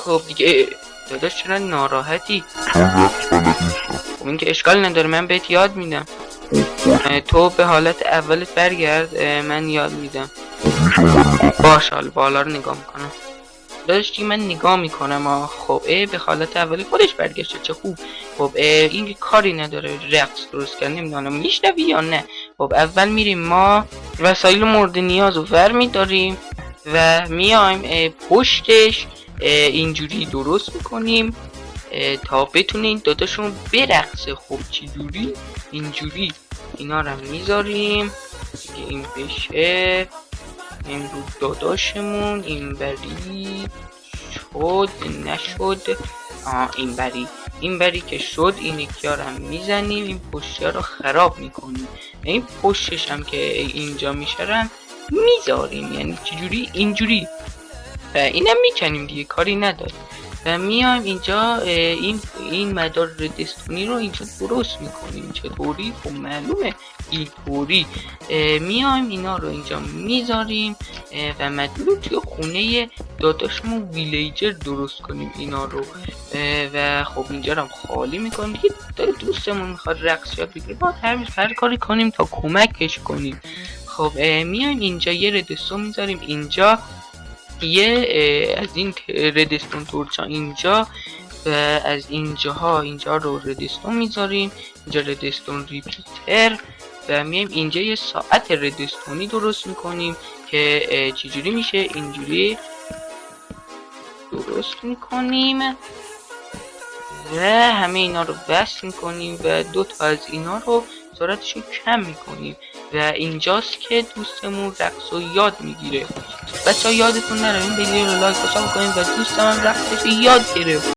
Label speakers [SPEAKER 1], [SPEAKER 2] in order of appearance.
[SPEAKER 1] خب دیگه داداش چرا ناراحتی؟
[SPEAKER 2] چون رقص بلد نیستم.
[SPEAKER 1] خب این که اشکال نداره، من بهت یاد میدم. تو به حالت اولت برگرد، من یاد میدم.
[SPEAKER 2] میشه اون بر نگاه کنم؟
[SPEAKER 1] باش، حالا بالا رو نگاه میکنم. داداش دیگه من نگاه میکنم. خب به حالت اولی خودش برگشته، چه خوب. خب این که کاری نداره، رقص درست کرد، نمیدونم میشنوی یا نه. خب اول میریم ما وسایل مورد نیاز رو ور میداریم و میایم پشتش اینجوری درست میکنیم تا بتونه این داداشون برقصه. خب چی جوری؟ اینجوری اینا رو میذاریم دیگه، این بشه این رو داداشمون. این بری شد نشد، این بری که شد، این یکی ها رو هم میزنیم، این پشتی ها رو خراب میکنیم. این پشتش هم که اینجا میشرم میذاریم، یعنی چجوری؟ اینجوری. و اینم میکنیم دیگه، کاری نداره. و میایم اینجا این مدار ردستونی رو اینجا درست میکنیم. چطوری؟ خب معلومه اینطوری. میایم اینا رو اینجا میذاریم و مدار رو توی خونه داداشمون ویلیجر درست کنیم اینا رو. و خب اینجا رو هم خالی میکنیم دیگه. دوستمون میخواد رقص یاد بگیره، باید هر کاری کنیم تا کمکش کنیم. خب میایم اینجا یه ردستون میذاریم اینجا، یه از این ردستون تورچا اینجا و از اینجا رو ردستون میذاریم. اینجا ردستون ریپیتر و میایم اینجا یه ساعت ردستونی درست میکنیم که چجوری میشه، اینجوری درست میکنیم و همه اینا رو بس میکنیم و دو تا از اینا رو سرعتشو کم میکنیم و اینجاست که دوستمون رقص رو یاد میگیره. بچه ها یادتون نره این ویدیو رو لایک و ساب کنید و دوستمون رقصش یاد گرفت.